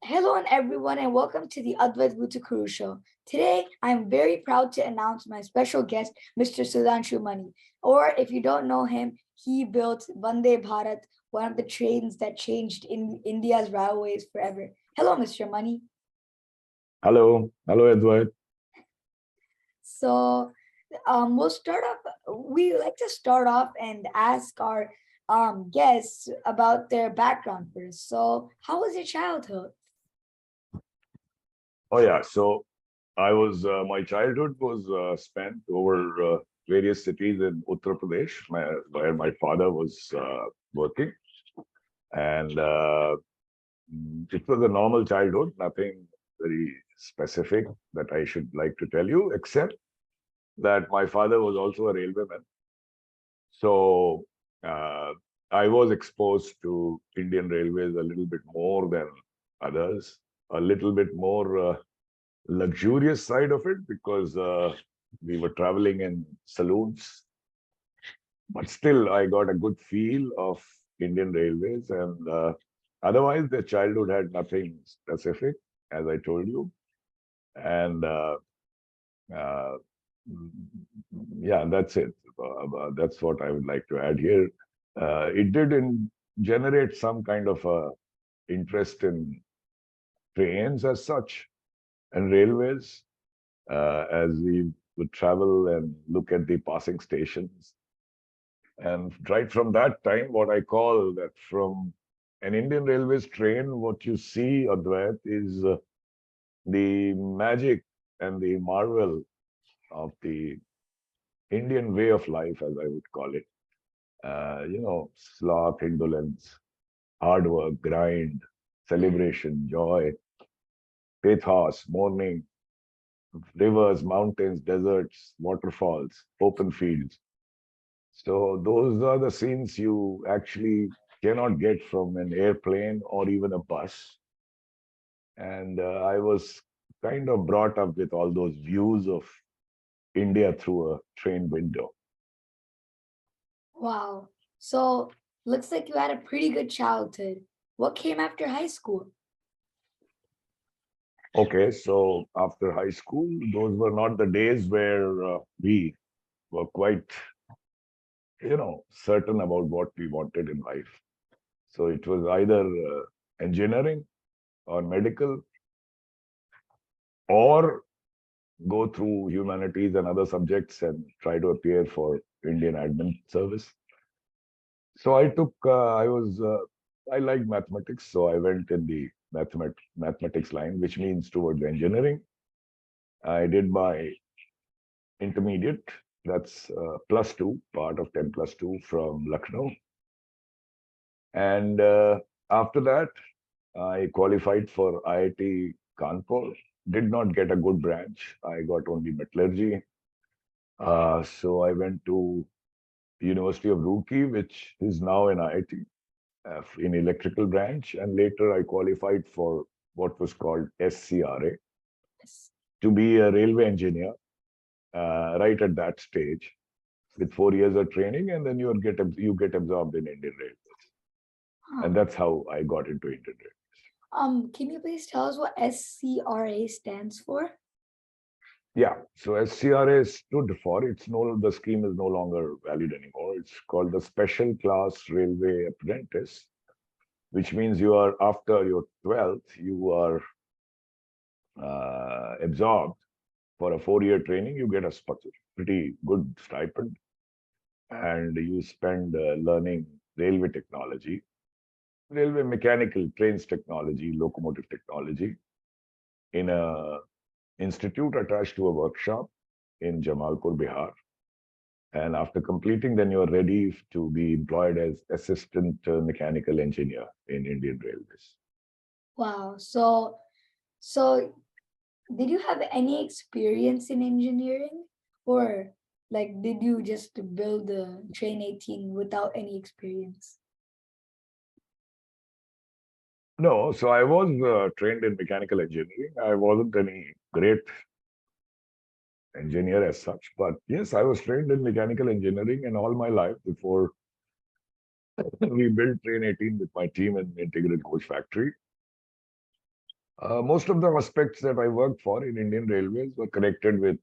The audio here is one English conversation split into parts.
Hello and everyone and welcome to the Advaith Vutukuru Show. Today, I'm very proud to announce my special guest, Mr. Sudhanshu Mani. Or if you don't know him, he built Vande Bharat, one of the trains that changed in India's railways forever. Hello, Mr. Mani. Hello, Advaith. So we'll start off. We like to start off and ask our guests about their background first. So how was your childhood? Oh yeah, so my childhood was spent over various cities in Uttar Pradesh, where my father was working, and it was a normal childhood, nothing very specific that I should like to tell you, except that my father was also a railwayman. So uh, I was exposed to Indian Railways a little bit more than others, a little bit more luxurious side of it because we were traveling in saloons. But still, I got a good feel of Indian Railways, and otherwise, the childhood had nothing specific, as I told you. And uh, yeah, that's it. That's what I would like to add here. It did generate some kind of interest in trains as such and railways as we would travel and look at the passing stations. And right from that time, what I call that from an Indian Railways train, what you see, Advait, is the magic and the marvel of the Indian way of life, as I would call it. Sloth, indolence, hard work, grind, celebration, joy, pathos, mourning, rivers, mountains, deserts, waterfalls, open fields. So those are the scenes you actually cannot get from an airplane or even a bus. And I was kind of brought up with all those views of India through a train window. Wow. So looks like you had a pretty good childhood. What came after high school? Okay, so after high school, those were not the days where we were quite, certain about what we wanted in life. So it was either engineering or medical or go through humanities and other subjects and try to appear for Indian admin service. So I liked mathematics, so I went in the mathematics line, which means towards engineering. I did my intermediate, that's +2, part of 10 plus 2 from Lucknow. And after that, I qualified for IIT Kanpur. Did not get a good branch. I got only metallurgy. So I went to the University of Roorkee, which is now in IIT, in electrical branch. And later I qualified for what was called SCRA to be a railway engineer right at that stage with 4 years of training. And then you get absorbed in Indian Railways. And that's how I got into Indian Railways. Can you please tell us what SCRA stands for? Yeah, so SCRA stood for, the scheme is no longer valid anymore. It's called the Special Class Railway Apprentice, which means you are, after your 12th, you are absorbed for a 4-year training. You get a pretty good stipend and you spend learning railway technology, railway mechanical, trains technology, locomotive technology in a institute attached to a workshop in Jamalpur, Bihar. And after completing, then you're ready to be employed as assistant mechanical engineer in Indian Railways. Wow. So did you have any experience in engineering, or like did you just build the train 18 without any experience? No, so I was trained in mechanical engineering. I wasn't any great engineer as such, but yes, I was trained in mechanical engineering, and all my life before we built train 18 with my team in Integral Coach Factory. Most of the aspects that I worked for in Indian Railways were connected with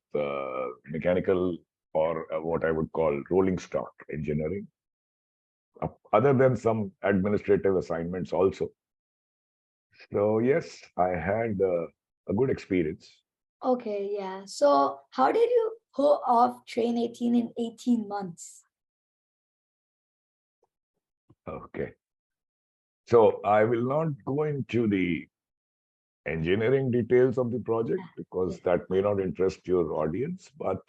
mechanical or what I would call rolling stock engineering, other than some administrative assignments also. So, yes, I had a good experience. Okay, yeah. So how did you pull off Train 18 in 18 months? Okay. So, I will not go into the engineering details of the project Yeah. because that may not interest your audience. But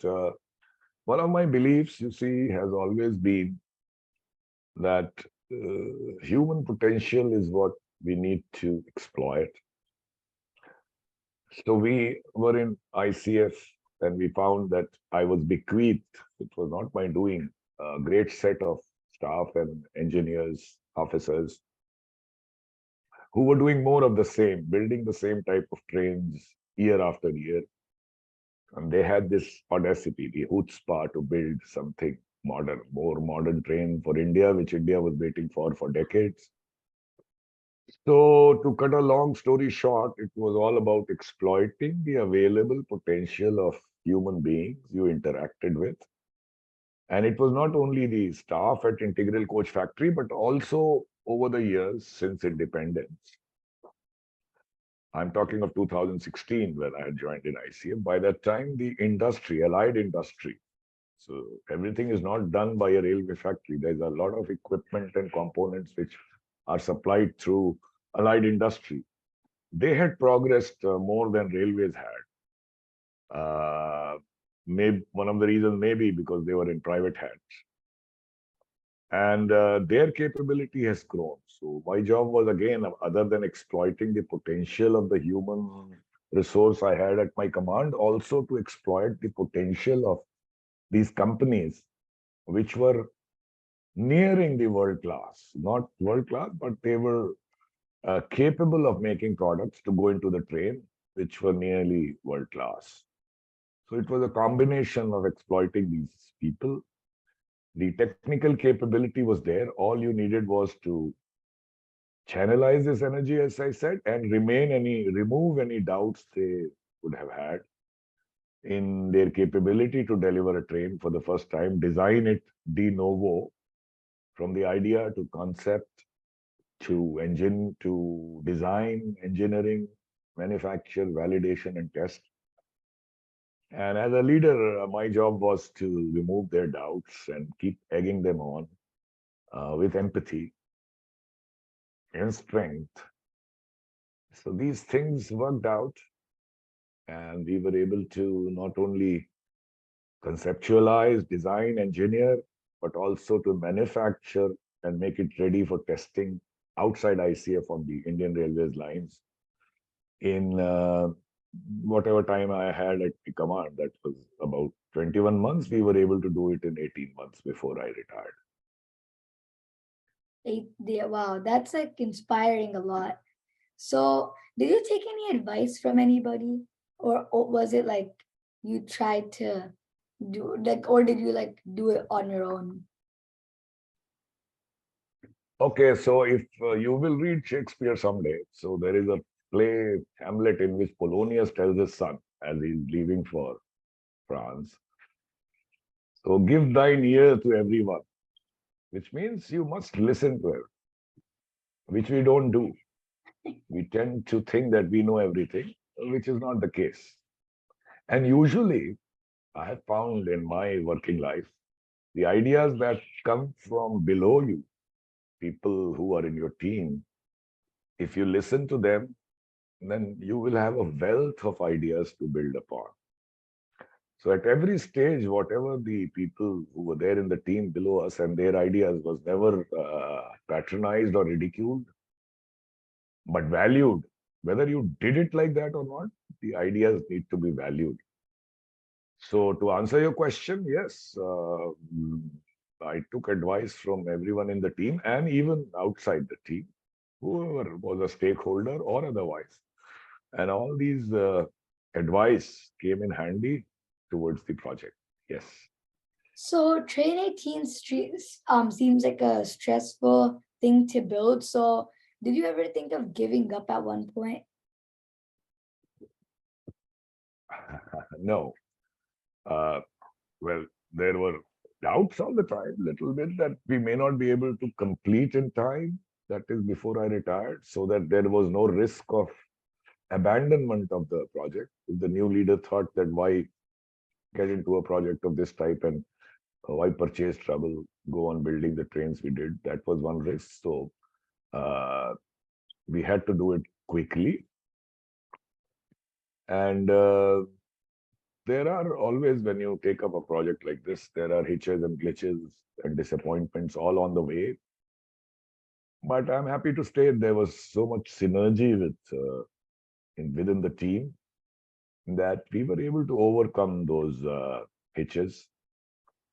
one of my beliefs, you see, has always been that human potential is what we need to exploit. So we were in ICF and we found that I was bequeathed, it was not my doing, a great set of staff and engineers, officers who were doing more of the same, building the same type of trains year after year. And they had this audacity, the chutzpah to build something modern, more modern train for India, which India was waiting for decades. So, to cut a long story short, it was all about exploiting the available potential of human beings you interacted with. And it was not only the staff at Integral Coach Factory, but also over the years since independence. I'm talking of 2016 when I had joined in ICM. By that time, the industry, allied industry, so everything is not done by a railway factory. There's a lot of equipment and components which are supplied through allied industry. They had progressed more than railways had. Maybe one of the reasons may be because they were in private hands, and their capability has grown. So my job was again, other than exploiting the potential of the human resource I had at my command, also to exploit the potential of these companies, which were nearing the world class, not world class, but they were capable of making products to go into the train, which were nearly world class. So it was a combination of exploiting these people. The technical capability was there. All you needed was to channelize this energy, as I said, and remove any doubts they would have had in their capability to deliver a train for the first time, design it de novo from the idea to concept to engine to design, engineering, manufacture, validation, and test. And as a leader, my job was to remove their doubts and keep egging them on with empathy and strength. So these things worked out, and we were able to not only conceptualize, design, engineer, but also to manufacture and make it ready for testing outside ICF on the Indian Railways lines in whatever time I had at the command. That was about 21 months. We were able to do it in 18 months before I retired. Wow, that's like inspiring a lot. So, did you take any advice from anybody, or was it like you tried to do like, or did you like do it on your own? Okay, so if you will read Shakespeare someday, so there is a play, Hamlet, in which Polonius tells his son as he's leaving for France, so give thine ear to everyone, which means you must listen to it, which we don't do. We tend to think that we know everything, which is not the case. And usually, I have found in my working life, the ideas that come from below you, people who are in your team, if you listen to them, then you will have a wealth of ideas to build upon. So at every stage, whatever the people who were there in the team below us and their ideas was never patronized or ridiculed, but valued. Whether you did it like that or not, the ideas need to be valued. So to answer your question, yes, I took advice from everyone in the team and even outside the team, whoever was a stakeholder or otherwise. And all these advice came in handy towards the project. Yes. So, Train 18 streets seems like a stressful thing to build. So, did you ever think of giving up at one point? No. Uh, well, there were doubts all the time, little bit, that we may not be able to complete in time. That is before I retired, so that there was no risk of abandonment of the project. If the new leader thought that why get into a project of this type and why purchase trouble, go on building the trains we did, that was one risk. So uh, we had to do it quickly. And there are always, when you take up a project like this, there are hitches and glitches and disappointments all on the way. But I'm happy to state there was so much synergy within the team that we were able to overcome those hitches,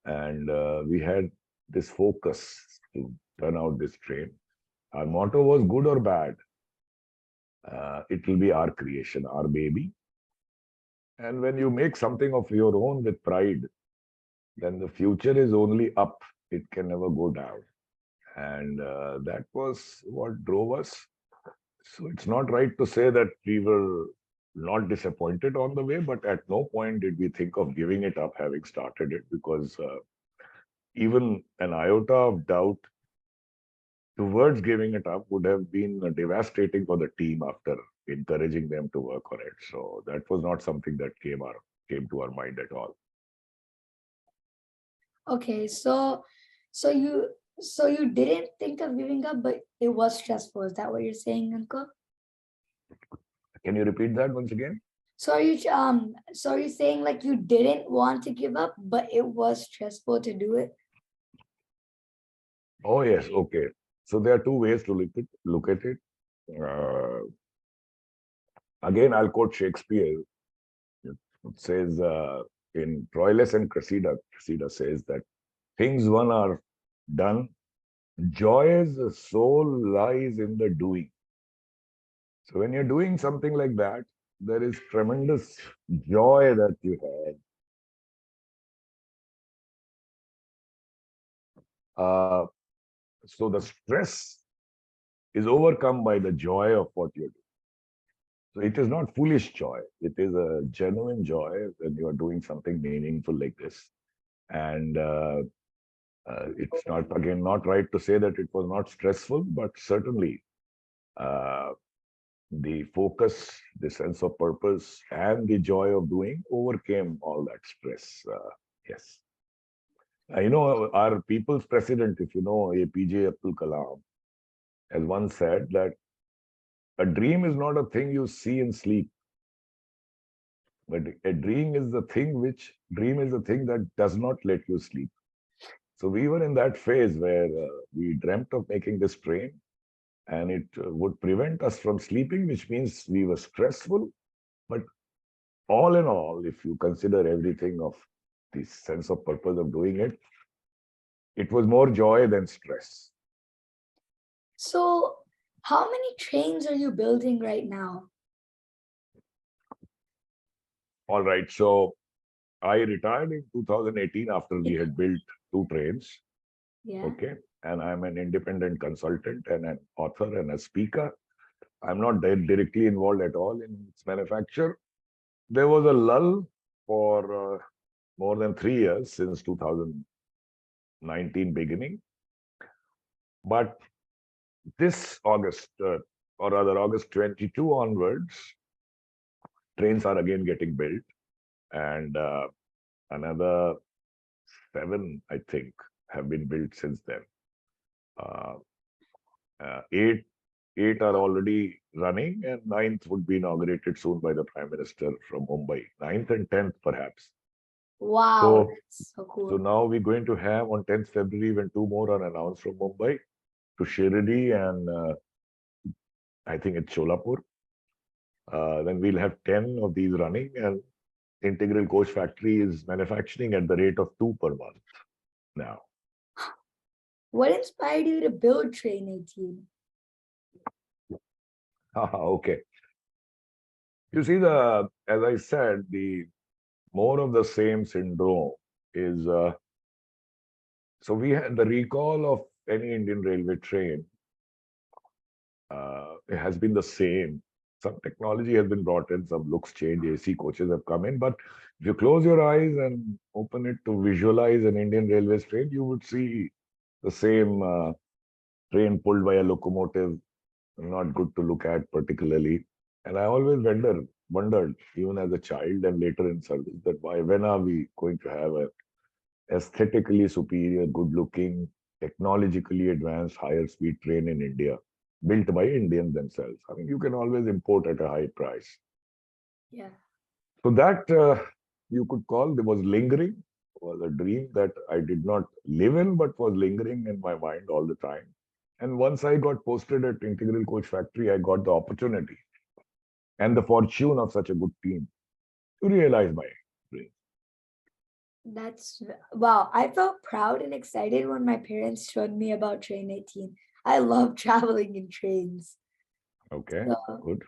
and we had this focus to turn out this train. Our motto was good or bad, it will be our creation, our baby. And when you make something of your own with pride, then the future is only up. It can never go down. And that was what drove us. So it's not right to say that we were not disappointed on the way, but at no point did we think of giving it up having started it, because even an iota of doubt towards giving it up would have been devastating for the team after encouraging them to work on it. So that was not something that came to our mind at all. Okay, so you didn't think of giving up, but it was stressful. Is that what you're saying, Uncle? Can you repeat that once again? So are you saying like you didn't want to give up, but it was stressful to do it? Oh yes, okay. So there are two ways to look at it. Uh, Again, I'll quote Shakespeare. It says in Troilus and Cressida says that things one are done, joy's soul lies in the doing. So when you're doing something like that, there is tremendous joy that you have. So the stress is overcome by the joy of what you're doing. So it is not foolish joy. It is a genuine joy when you are doing something meaningful like this. And it's not, again, not right to say that it was not stressful, but certainly uh, the focus, the sense of purpose, and the joy of doing overcame all that stress. Yes. Our people's president, if you know, APJ Abdul Kalam, has once said that a dream is not a thing you see in sleep, but a dream is the thing that does not let you sleep. So we were in that phase where we dreamt of making this train, and it would prevent us from sleeping, which means we were stressful. But all in all, if you consider everything of the sense of purpose of doing it, it was more joy than stress. So how many trains are you building right now? All right. So I retired in 2018 after we had built two trains. Yeah. Okay. And I'm an independent consultant and an author and a speaker. I'm not directly involved at all in its manufacture. There was a lull for more than 3 years since 2019 beginning. But this August, or rather August 22 onwards, trains are again getting built. And another 7, I think, have been built since then. Uh, 8 are already running, and 9th would be inaugurated soon by the Prime Minister from Mumbai. 9th and 10th, perhaps. Wow, So, that's so cool. so now we're going to have on 10th February, when 2 more are announced from Mumbai to Shirdi, and I think it's Sholapur. Then we'll have 10 of these running, and Integral Coach Factory is manufacturing at the rate of 2 per month now. What inspired you to build Train 18? Okay. You see, as I said, the more of the same syndrome is, so we had the recall of any Indian railway train, it has been the same some technology has been brought in, some looks change, AC coaches have come in. But if you close your eyes and open it to visualize an Indian Railways train, you would see the same train pulled by a locomotive, not good to look at particularly. And I always wondered, even as a child and later in service, that when are we going to have a aesthetically superior, good-looking, technologically advanced, higher-speed train in India, built by Indians themselves. I mean, you can always import at a high price. Yeah. So that you could call there was lingering, was a dream that I did not live in, but was lingering in my mind all the time. And once I got posted at Integral Coach Factory, I got the opportunity and the fortune of such a good team to realize my dream. That's wow. I felt proud and excited when my parents showed me about Train 18. I love traveling in trains. Okay, So, good.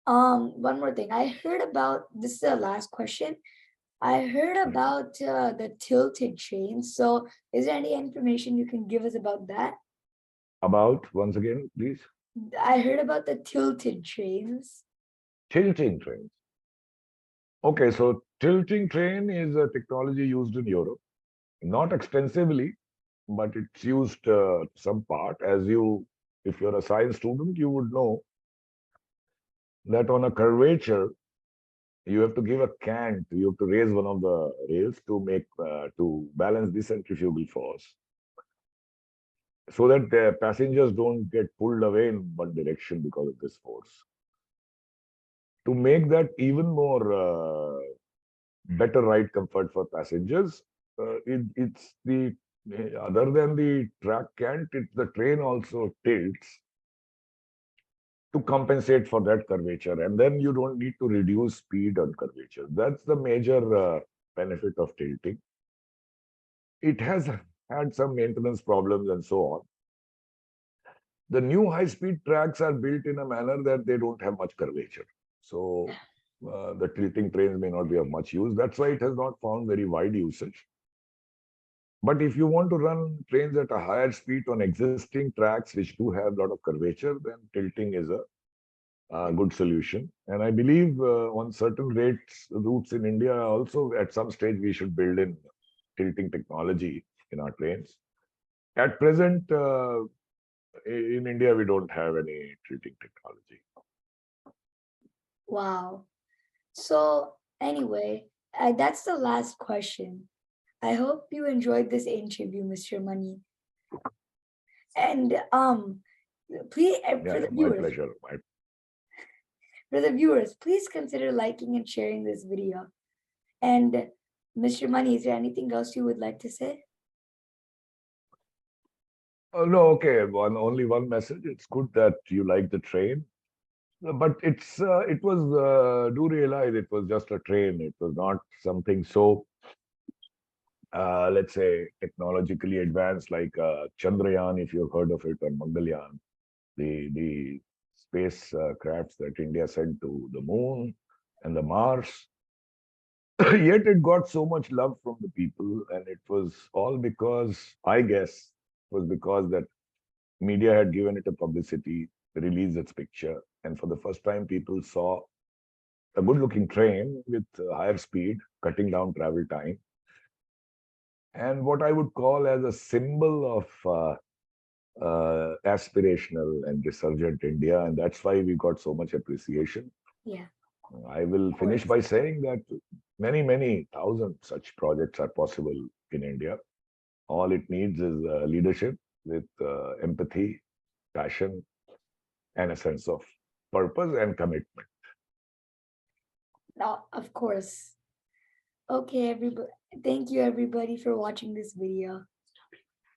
one more thing. I heard about this is the last question. I heard Mhm. about the tilted trains. So, is there any information you can give us about that? About, once again, please, I heard about the tilted trains. tilting trains. Okay, so tilting train is a technology used in Europe, not extensively, but it's used some part. If you're a science student, you would know that on a curvature, you have to give a cant. You have to raise one of the rails to balance the centrifugal force, so that the passengers don't get pulled away in one direction because of this force. To make that even more better ride comfort for passengers, it's the other than the track cant, the train also tilts to compensate for that curvature, and then you don't need to reduce speed on curvature. That's the major benefit of tilting. It has had some maintenance problems and so on. The new high speed tracks are built in a manner that they don't have much curvature, so the tilting trains may not be of much use. That's why it has not found very wide usage. But if you want to run trains at a higher speed on existing tracks which do have a lot of curvature, then tilting is a good solution. And I believe on certain routes in India also at some stage we should build in tilting technology in our trains. At present, in India, we don't have any tilting technology. Wow. So, anyway, that's the last question. I hope you enjoyed this interview, Mr. Mani. And please, Yeah, yeah, my pleasure. for the viewers, please consider liking and sharing this video. And Mr. Mani, is there anything else you would like to say? No, okay. Only one message. It's good that you like the train, but it was do realize it was just a train. It was not something so let's say technologically advanced like Chandrayaan, if you've heard of it, or Mangalyaan, the space crafts that India sent to the moon and the Mars. Yet it got so much love from the people, and it was all because, I guess, was because that media had given it a publicity, released its picture, and for the first time, people saw a good-looking train with higher speed, cutting down travel time, and what I would call as a symbol of aspirational and resurgent India, and that's why we got so much appreciation. Yeah, I will of finish course. by saying that many thousand such projects are possible in India. All it needs is leadership with empathy, passion, and a sense of purpose and commitment. No, of course. Okay, everybody. Thank you, everybody, for watching this video.